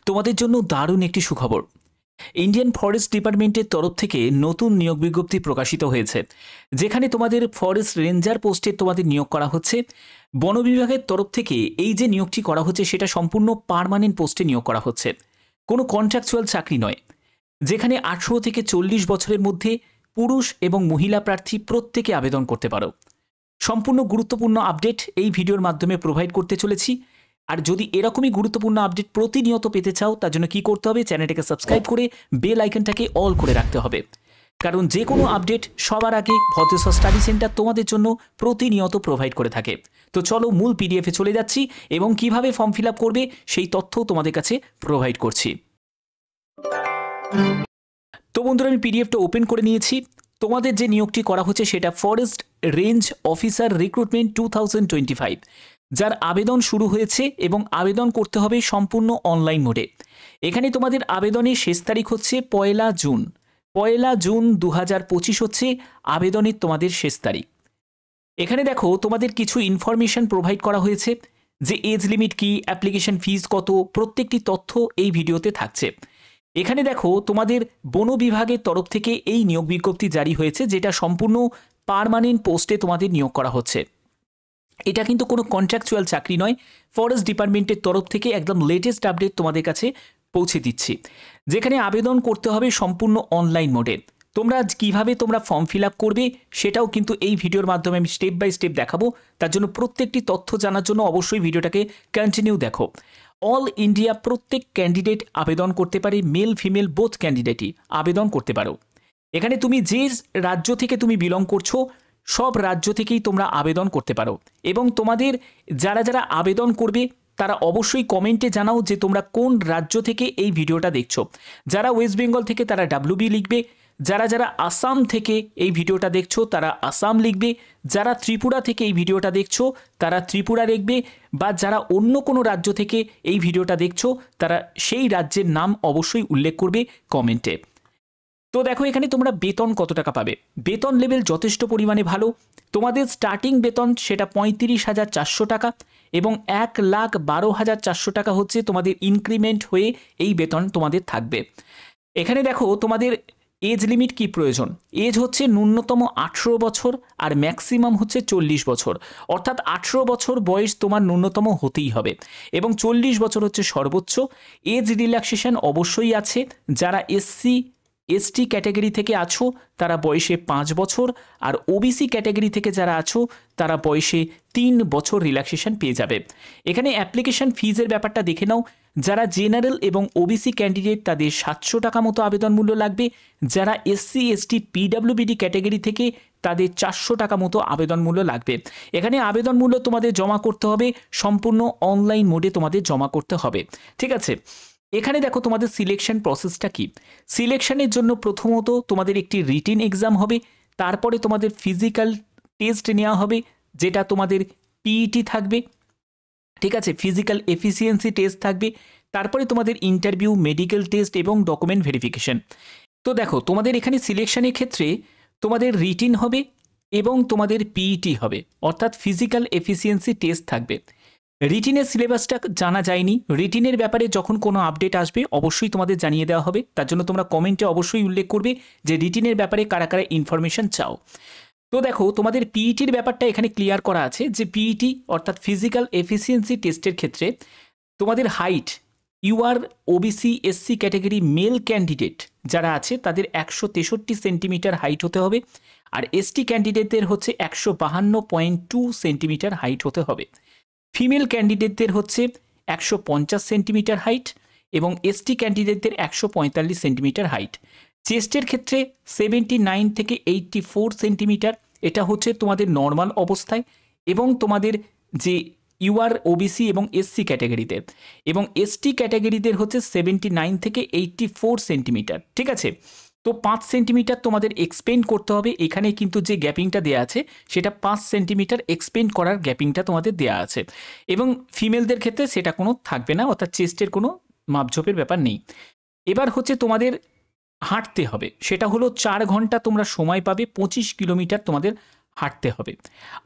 তোমাদের জন্য দারুণ একটি সুখবর। ইন্ডিয়ান ফরেস্ট ডিপার্টমেন্টের তরফ থেকে নতুন নিয়োগ বিজ্ঞপ্তি প্রকাশিত হয়েছে, যেখানে তোমাদের ফরেস্ট রেঞ্জার পোস্টে তোমাদের নিয়োগ করা হচ্ছে। বন বিভাগের তরফ থেকে এই যে নিয়োগটি করা হচ্ছে সেটা সম্পূর্ণ পার্মানেন্ট পোস্টে নিয়োগ করা হচ্ছে, কোনো কন্ট্রাকচুয়াল চাকরি নয়। যেখানে 18 থেকে 40 বছরের মধ্যে পুরুষ এবং মহিলা প্রার্থী প্রত্যেকে আবেদন করতে পারো। সম্পূর্ণ গুরুত্বপূর্ণ আপডেট এই ভিডিওর মাধ্যমে প্রোভাইড করতে চলেছি। আর যদি এরকমই গুরুত্বপূর্ণ আপডেট প্রতিনিয়ত পেতে চাও, তার জন্য কি করতে হবে, চ্যানেলটাকে সাবস্ক্রাইব করে বেল আইকনটাকে অল করে রাখতে হবে। কারণ যে কোনো আপডেট সবার আগে ভদ্রেশ্বর স্টাডি সেন্টার তোমাদের জন্য প্রতিনিয়ত প্রোভাইড করে থাকে। তো চলো মূল পিডিএফে চলে যাচ্ছি এবং কিভাবে ফর্ম ফিল আপ করবে সেই তথ্যও তোমাদের কাছে প্রোভাইড করছি। তো বন্ধুরা, আমি পিডিএফটা ওপেন করে নিয়েছি। তোমাদের যে নিয়োগটি করা হচ্ছে সেটা ফরেস্ট রেঞ্জ অফিসার রিক্রুটমেন্ট 2025, যার আবেদন শুরু হয়েছে এবং আবেদন করতে হবে সম্পূর্ণ অনলাইন মোডে। এখানে তোমাদের আবেদনের শেষ তারিখ হচ্ছে 1 জুন। 1 জুন 2025 হচ্ছে আবেদনের তোমাদের শেষ তারিখ। এখানে দেখো তোমাদের কিছু ইনফরমেশন প্রোভাইড করা হয়েছে, যে এজ লিমিট কি, অ্যাপ্লিকেশন ফিস কত, প্রত্যেকটি তথ্য এই ভিডিওতে থাকছে। এখানে দেখো তোমাদের বন বিভাগের তরফ থেকে এই নিয়োগ বিজ্ঞপ্তি জারি হয়েছে, যেটা সম্পূর্ণ পার্মানেন্ট পোস্টে তোমাদের নিয়োগ করা হচ্ছে। এটা কিন্তু কোনো কন্ট্রাকচুয়াল চাকরি নয়। ফরেস্ট ডিপার্টমেন্টের তরফ থেকে একদম লেটেস্ট আপডেট তোমাদের কাছে পৌঁছে দিচ্ছি, যেখানে আবেদন করতে হবে সম্পূর্ণ অনলাইন মোডে। তোমরা কিভাবে তোমরা ফর্ম ফিল আপ করবে সেটাও কিন্তু এই ভিডিওর মাধ্যমে আমি স্টেপ বাই স্টেপ দেখাবো। তার জন্য প্রত্যেকটি তথ্য জানার জন্য অবশ্যই ভিডিওটাকে কন্টিনিউ দেখো। অল ইন্ডিয়া প্রত্যেক ক্যান্ডিডেট আবেদন করতে পারে, মেল ফিমেল বোথ ক্যান্ডিডেটই আবেদন করতে পারো। এখানে তুমি যে রাজ্য থেকে তুমি বিলং করছো সব রাজ্য থেকেই তোমরা আবেদন করতে পারো। এবং তোমাদের যারা যারা আবেদন করবে তারা অবশ্যই কমেন্টে জানাও যে তোমরা কোন রাজ্য থেকে এই ভিডিওটা দেখছো। যারা ওয়েস্ট বেঙ্গল থেকে তারা WB লিখবে, যারা যারা আসাম থেকে এই ভিডিওটা দেখছো তারা আসাম লিখবে, যারা ত্রিপুরা থেকে এই ভিডিওটা দেখছো তারা ত্রিপুরা লিখবে, বা যারা অন্য কোনো রাজ্য থেকে এই ভিডিওটা দেখছো তারা সেই রাজ্যের নাম অবশ্যই উল্লেখ করবে কমেন্টে। তো দেখো এখানে তোমরা বেতন কত টাকা পাবে। বেতন লেভেল যথেষ্ট পরিমাণে ভালো। তোমাদের স্টার্টিং বেতন সেটা 35,400 টাকা এবং 1,12,400 টাকা হচ্ছে তোমাদের ইনক্রিমেন্ট হয়ে এই বেতন তোমাদের থাকবে। এখানে দেখো তোমাদের এজ লিমিট কি প্রয়োজন। এজ হচ্ছে ন্যূনতম 18 বছর আর ম্যাক্সিমাম হচ্ছে 40 বছর। অর্থাৎ 18 বছর বয়স তোমার ন্যূনতম হতেই হবে এবং 40 বছর হচ্ছে সর্বোচ্চ। এজ রিল্যাক্সেশন অবশ্যই আছে। যারা SC/ST ক্যাটাগরি থেকে আছো তারা বয়সে 5 বছর, আর OBC ক্যাটাগরি থেকে যারা আছো তারা বয়সে 3 বছর রিল্যাক্সেশন পেয়ে যাবে। এখানে অ্যাপ্লিকেশন ফিজের ব্যাপারটা দেখে নাও। যারা জেনারেল এবং OBC ক্যান্ডিডেট তাদের 700 টাকা মতো আবেদন মূল্য লাগবে। যারা SC/ST PWBD ক্যাটাগরি থেকে তাদের 400 টাকা মতো আবেদন মূল্য লাগবে। এখানে আবেদন মূল্য তোমাদের জমা করতে হবে সম্পূর্ণ অনলাইন মোডে, তোমাদের জমা করতে হবে। ঠিক আছে, এখানে দেখো তোমাদের সিলেকশন প্রসেসটা কি। সিলেকশনের জন্য প্রথমত তোমাদের একটি রিটিন এক্সাম হবে, তারপরে তোমাদের ফিজিক্যাল টেস্ট নেওয়া হবে, যেটা তোমাদের PET থাকবে। ঠিক আছে, ফিজিক্যাল এফিসিয়েন্সি টেস্ট থাকবে, তারপরে তোমাদের ইন্টারভিউ, মেডিকেল টেস্ট এবং ডকুমেন্ট ভেরিফিকেশন। তো দেখো তোমাদের এখানে সিলেকশনের ক্ষেত্রে তোমাদের রিটিন হবে এবং তোমাদের PET হবে, অর্থাৎ ফিজিক্যাল এফিসিয়েন্সি টেস্ট থাকবে। রিটিনের সিলেবাসটা জানা যায়নি। রিটিনের ব্যাপারে যখন কোনো আপডেট আসবে অবশ্যই তোমাদের জানিয়ে দেওয়া হবে। তার জন্য তোমরা কমেন্টে অবশ্যই উল্লেখ করবে যে রিটিনের ব্যাপারে কারা কারা ইনফরমেশন চাও। তো দেখো তোমাদের PETর ব্যাপারটা এখানে ক্লিয়ার করা আছে, যে PET অর্থাৎ ফিজিক্যাল এফিসিয়েন্সি টেস্টের ক্ষেত্রে তোমাদের height, UR OBC SC category male candidate যারা আছে তাদের 163 সেন্টিমিটার হাইট হতে হবে, আর ST ক্যান্ডিডেটদের হচ্ছে 152.2 সেন্টিমিটার হাইট হতে হবে। ফিমেল ক্যান্ডিডেটদের হচ্ছে 150 সেন্টিমিটার হাইট এবং ST ক্যান্ডিডেটদের 145 সেন্টিমিটার হাইট। চেস্টের ক্ষেত্রে 79 থেকে 84 সেন্টিমিটার, এটা হচ্ছে তোমাদের নর্মাল অবস্থায়। এবং তোমাদের যে UR OBC এবং SC ক্যাটাগরিতে এবং ST ক্যাটাগরিদের হচ্ছে 79 থেকে 84 সেন্টিমিটার। ঠিক আছে, তো 5 সেন্টিমিটার তোমাদের এক্সপেন্ড করতে হবে। এখানে কিন্তু যে গ্যাপিংটা দেওয়া আছে সেটা 5 সেন্টিমিটার এক্সপেন্ড করার গ্যাপিংটা তোমাদের দেওয়া আছে। এবং ফিমেলদের ক্ষেত্রে সেটা কোনো থাকবে না, অর্থাৎ চেস্টের কোনো মাপঝোপের ব্যাপার নেই। এবার হচ্ছে তোমাদের হাঁটতে হবে, সেটা হলো 4 ঘন্টা তোমরা সময় পাবে, 25 কিলোমিটার তোমাদের হাঁটতে হবে।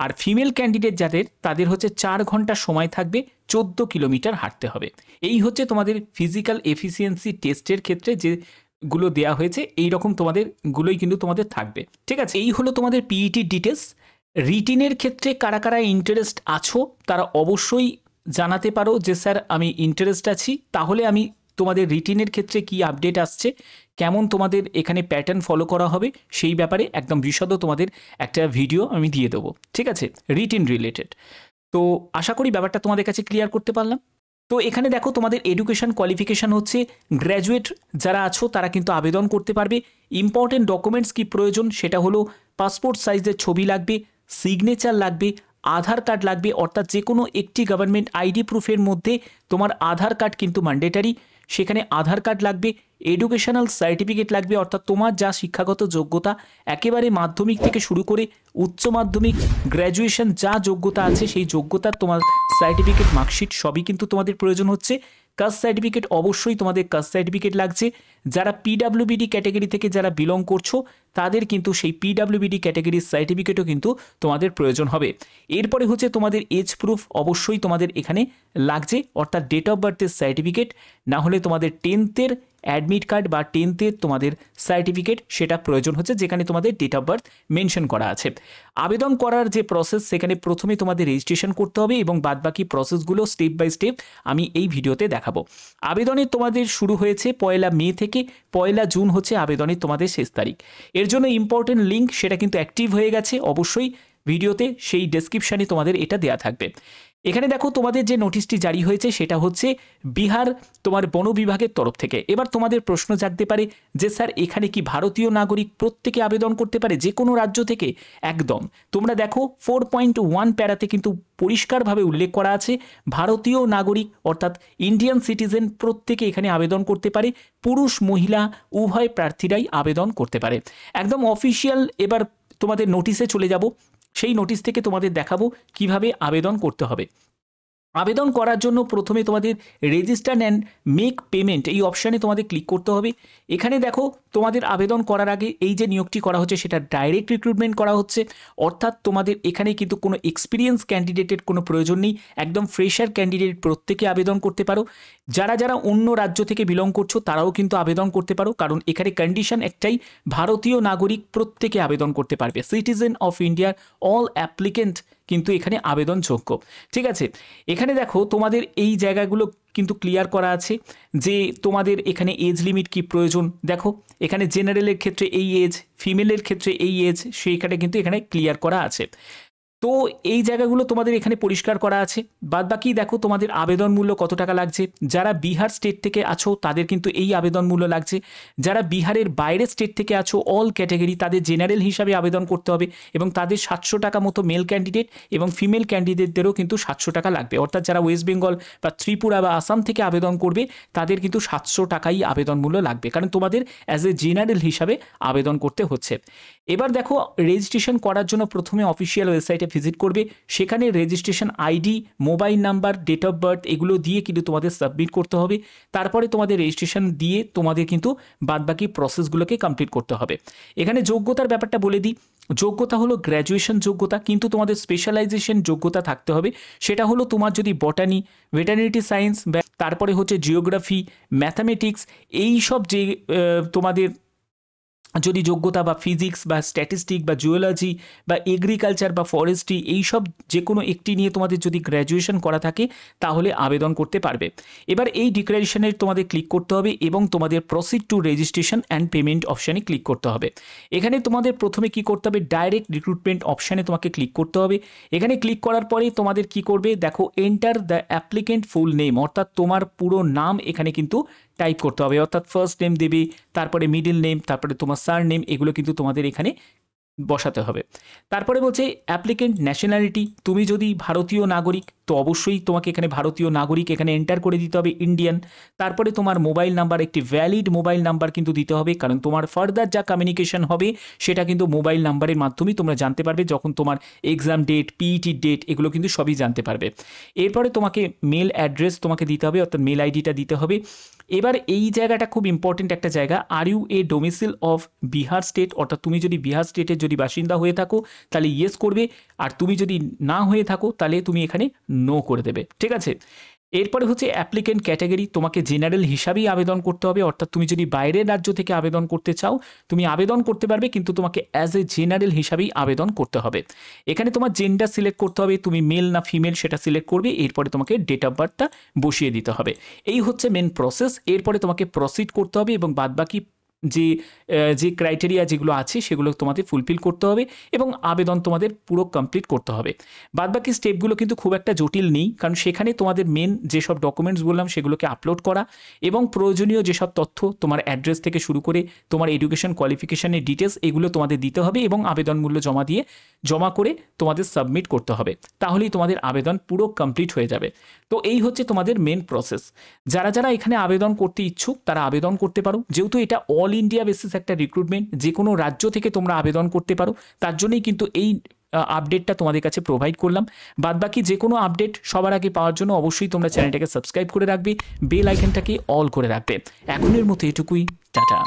আর ফিমেল ক্যান্ডিডেট যাদের, তাদের হচ্ছে 4 ঘন্টা সময় থাকবে, 14 কিলোমিটার হাঁটতে হবে। এই হচ্ছে তোমাদের ফিজিক্যাল এফিসিয়েন্সি টেস্টের ক্ষেত্রে যেগুলো দেওয়া হয়েছে, এই রকম তোমাদেরগুলোই কিন্তু তোমাদের থাকবে। ঠিক আছে, এই হলো তোমাদের পিইটির ডিটেলস। রিটিনের ক্ষেত্রে কারা কারা ইন্টারেস্ট আছো তারা অবশ্যই জানাতে পারো যে স্যার আমি ইন্টারেস্ট আছি। তাহলে আমি তোমাদের রিটিনের ক্ষেত্রে কি আপডেট আসছে, কেমন তোমাদের এখানে প্যাটার্ন ফলো করা হবে, সেই ব্যাপারে একদম বিশদ তোমাদের একটা ভিডিও আমি দিয়ে দেবো। ঠিক আছে, রিটিন রিলেটেড। তো আশা করি ব্যাপারটা তোমাদের কাছে ক্লিয়ার করতে পারলাম। তো এখানে দেখো তোমাদের এডুকেশন কোয়ালিফিকেশান হচ্ছে গ্র্যাজুয়েট যারা আছো তারা কিন্তু আবেদন করতে পারবে। ইম্পর্টেন্ট ডকুমেন্টস কি প্রয়োজন, সেটা হলো পাসপোর্ট সাইজের ছবি লাগবে, সিগনেচার লাগবে, আধার কার্ড লাগবে, অর্থাৎ যে কোনো একটি গভর্নমেন্ট আইডি প্রুফের মধ্যে তোমার আধার কার্ড কিন্তু ম্যান্ডেটারি, সেখানে আধার কার্ড লাগবে, এডুকেশনাল সার্টিফিকেট লাগবে, অর্থাৎ তোমার যা শিক্ষাগত যোগ্যতা একেবারে মাধ্যমিক থেকে শুরু করে উচ্চ মাধ্যমিক, গ্র্যাজুয়েশন যা যোগ্যতা আছে সেই যোগ্যতার তোমার সার্টিফিকেট, মার্কশিট সবই কিন্তু তোমাদের প্রয়োজন হচ্ছে। কাস্ট সার্টিফিকেট অবশ্যই তোমাদের কাস্ট সার্টিফিকেট লাগছে। যারা পিডাব্লিউবিডি ক্যাটাগরি থেকে যারা বিলং করছো তাদের কিন্তু সেই পিডাব্লিউবিডি ক্যাটাগরির সার্টিফিকেটও কিন্তু তোমাদের প্রয়োজন হবে। এরপরে হচ্ছে তোমাদের এজ প্রুফ অবশ্যই তোমাদের এখানে লাগছে, অর্থাৎ ডেট অফ বার্থের সার্টিফিকেট, না হলে তোমাদের 10th অ্যাডমিট কার্ড বা 10th তোমাদের সার্টিফিকেট সেটা প্রয়োজন হচ্ছে, যেখানে তোমাদের ডেট অফ বার্থ মেনশন করা আছে। আবেদন করার যে প্রসেস, সেখানে প্রথমে তোমাদের রেজিস্ট্রেশন করতে হবে এবং বাদবাকি প্রসেসগুলো স্টেপ বাই স্টেপ আমি এই ভিডিওতে দেখাবো। আবেদনের তোমাদের শুরু হয়েছে 1 মে থেকে, 1 জুন হচ্ছে আবেদনের তোমাদের শেষ তারিখ। এর জন্য ইম্পর্টেন্ট লিঙ্ক সেটা কিন্তু অ্যাক্টিভ হয়ে গেছে, অবশ্যই ভিডিওতে সেই ডেসক্রিপশানে তোমাদের এটা দেওয়া থাকবে। এখানে দেখো তোমাদের যে নোটিশটি জারি হয়েছে সেটা হচ্ছে বিহার তোমার বন বিভাগের তরফ থেকে। এবার তোমাদের প্রশ্ন জাগতে পারে যে স্যার এখানে কি ভারতীয় নাগরিক প্রত্যেকে আবেদন করতে পারে যে কোনো রাজ্য থেকে? একদম, তোমরা দেখো 4.1 প্যারাতে কিন্তু পরিষ্কারভাবে উল্লেখ করা আছে ভারতীয় নাগরিক অর্থাৎ ইন্ডিয়ান সিটিজেন প্রত্যেকে এখানে আবেদন করতে পারে, পুরুষ মহিলা উভয় প্রার্থীরাই আবেদন করতে পারে। একদম অফিসিয়াল এবার তোমাদের নোটিশে চলে যাব, সেই নোটিশ থেকে তোমাদের দেখাবো কিভাবে আবেদন করতে হবে। আবেদন করার জন্য প্রথমে তোমাদের রেজিস্টার অ্যান্ড মেক পেমেন্ট এই অপশানে তোমাদের ক্লিক করতে হবে। এখানে দেখো তোমাদের আবেদন করার আগে এই যে নিয়োগটি করা হচ্ছে সেটা ডাইরেক্ট রিক্রুটমেন্ট করা হচ্ছে, অর্থাৎ তোমাদের এখানে কিন্তু কোনো এক্সপিরিয়েন্স ক্যান্ডিডেটের কোনো প্রয়োজন নেই, একদম ফ্রেশার ক্যান্ডিডেট প্রত্যেকে আবেদন করতে পারো। যারা যারা অন্য রাজ্য থেকে বিলং করছো তারাও কিন্তু আবেদন করতে পারো, কারণ এখানে কন্ডিশন একটাই, ভারতীয় নাগরিক প্রত্যেকে আবেদন করতে পারবে। সিটিজেন অফ ইন্ডিয়ার অল অ্যাপ্লিকেন্ট কিন্তু এখানে আবেদনযোগ্য। ঠিক আছে, এখানে দেখো তোমাদের এই জায়গাগুলো কিন্তু ক্লিয়ার করা আছে যে তোমাদের এখানে এজ লিমিট কি প্রয়োজন। দেখো এখানে জেনারেলের ক্ষেত্রে এই এজ, ফিমেলের ক্ষেত্রে এই এজ, সেইখানে কিন্তু এখানে ক্লিয়ার করা আছে। তো এই জায়গাগুলো তোমাদের এখানে পরিষ্কার করা আছে। বাদবাকি দেখো তোমাদের আবেদন মূল্য কত টাকা লাগছে। যারা বিহার স্টেট থেকে আছো তাদের কিন্তু এই আবেদন মূল্য লাগছে। যারা বিহারের বাইরের স্টেট থেকে আছো অল ক্যাটাগরি তাদের জেনারেল হিসাবে আবেদন করতে হবে এবং তাদের 700 টাকা মতো মেল ক্যান্ডিডেট এবং ফিমেল ক্যান্ডিডেটদেরও কিন্তু 700 টাকা লাগবে। অর্থাৎ যারা ওয়েস্ট বেঙ্গল বা ত্রিপুরা বা আসাম থেকে আবেদন করবে তাদের কিন্তু 700 টাকাই আবেদন মূল্য লাগবে, কারণ তোমাদের অ্যাজ এ জেনারেল হিসাবে আবেদন করতে হচ্ছে। এবার দেখো রেজিস্ট্রেশন করার জন্য প্রথমে অফিসিয়াল ওয়েবসাইটে ভিজিট করবে, সেখানে registration ID, mobile number, date of birth এগুলো দিয়ে কিন্তু তোমাদের সাবমিট করতে হবে। তারপরে তোমাদের রেজিস্ট্রেশন দিয়ে তোমাদের কিন্তু বাদবাকি প্রসেসগুলোকে কমপ্লিট করতে হবে। এখানে যোগ্যতার ব্যাপারটা বলে দিই, যোগ্যতা হলো গ্র্যাজুয়েশন যোগ্যতা, কিন্তু তোমাদের স্পেশালাইজেশন যোগ্যতা থাকতে হবে। সেটা হলো তোমার যদি বটানি, ভেটারিনারি সায়েন্স, তারপরে হচ্ছে জিওগ্রাফি, ম্যাথামেটিক্স এই সব যে তোমাদের যদি যোগ্যতা বা ফিজিক্স বা স্ট্যাটিস্টিক বা জিওলজি বা এগ্রিকালচার বা ফরেস্ট্রি এই সব যে কোনো একটি নিয়ে তোমাদের যদি গ্র্যাজুয়েশন করা থাকে তাহলে আবেদন করতে পারবে। এবার এই ডিক্লারেশনের তোমাদের ক্লিক করতে হবে এবং তোমাদের proceed to registration and payment অপশানে ক্লিক করতে হবে। এখানে তোমাদের প্রথমে কি করতে হবে, ডাইরেক্ট রিক্রুটমেন্ট অপশানে তোমাকে ক্লিক করতে হবে। এখানে ক্লিক করার পরে তোমাদের কি করবে, দেখো enter the applicant full name, অর্থাৎ তোমার পুরো নাম এখানে কিন্তু টাইপ করতে হবে, অর্থাৎ ফার্স্ট নেম দেবে, তারপরে মিডল নেম, তারপরে তোমার সার নেম, এগুলো কিন্তু তোমাদের এখানে বসাতে হবে। তারপরে বলছে অ্যাপ্লিকেন্ট ন্যাশনালিটি, তুমি যদি ভারতীয় নাগরিক তো অবশ্যই তোমাকে এখানে ভারতীয় নাগরিক এখানে এন্টার করে দিতে হবে, ইন্ডিয়ান। তারপরে তোমার মোবাইল নাম্বার, একটি ভ্যালিড মোবাইল নাম্বার কিন্তু দিতে হবে, কারণ তোমার ফার্দার যা কমিউনিকেশন হবে সেটা কিন্তু মোবাইল নাম্বারের মাধ্যমেই তোমরা জানতে পারবে, যখন তোমার এক্সাম ডেট, পিইটির ডেট, এগুলো কিন্তু সবই জানতে পারবে। এরপরে তোমাকে মেল অ্যাড্রেস তোমাকে দিতে হবে, অর্থাৎ মেল আইডিটা দিতে হবে। এবার এই জায়গাটা খুব ইম্পর্টেন্ট একটা জায়গা, are you a domicile of Bihar state, অর্থাৎ তুমি যদি বিহার স্টেটের যদি বাসিন্দা হয়ে থাকো তাহলে ইয়েস করবে, আর তুমি যদি না হয়ে থাকো তাহলে তুমি এখানে নো করে দেবে, ঠিক আছে। এরপরে হচ্ছে অ্যাপ্লিকেন্ট ক্যাটাগরি, তোমাকে জেনারেল হিসাবেই আবেদন করতে হবে, অর্থাৎ তুমি যদি বাইরের রাজ্য থেকে আবেদন করতে চাও তুমি আবেদন করতে পারবে, কিন্তু তোমাকে অ্যাজ এ জেনারেল হিসাবেই আবেদন করতে হবে। এখানে তোমার জেন্ডার সিলেক্ট করতে হবে, তুমি মেল না ফিমেল সেটা সিলেক্ট করবে, এরপরে তোমাকে ডেট অফ বার্থটা বসিয়ে দিতে হবে। এই হচ্ছে মেন প্রসেস। এরপরে তোমাকে প্রসিড করতে হবে এবং বাদবাকি যে ক্রাইটেরিয়া যেগুলো আছে সেগুলো তোমাদের ফুলফিল করতে হবে এবং আবেদন তোমাদের পুরো কমপ্লিট করতে হবে। বাদবাকি স্টেপগুলো কিন্তু খুব একটা জটিল নেই, কারণ সেখানে তোমাদের মেন যেসব ডকুমেন্টস বললাম সেগুলোকে আপলোড করা এবং প্রয়োজনীয় যেসব তথ্য তোমার অ্যাড্রেস থেকে শুরু করে তোমার এডুকেশন কোয়ালিফিকেশনের ডিটেলস এগুলো তোমাদের দিতে হবে এবং আবেদন মূল্য জমা করে তোমাদের সাবমিট করতে হবে, তাহলেই তোমাদের আবেদন পুরো কমপ্লিট হয়ে যাবে। তো এই হচ্ছে তোমাদের মেন প্রসেস। যারা যারা এখানে আবেদন করতে ইচ্ছুক তারা আবেদন করতে পারো, যেহেতু এটা অল ইন্ডিয়া বেসিস একটা রিক্রুটমেন্ট, যে কোনো রাজ্য থেকে তোমরা আবেদন করতে পারো, তার জন্যই কিন্তু এই আপডেটটা তোমাদের কাছে প্রোভাইড করলাম। বাদবাকি যে কোনো আপডেট সবার আগে পাওয়ার জন্য অবশ্যই তোমরা চ্যানেলটাকে সাবস্ক্রাইব করে রাখবে, বেল আইকনটাকে অল করে রাখবে। এখনের মতো এটুকুই, টাটা।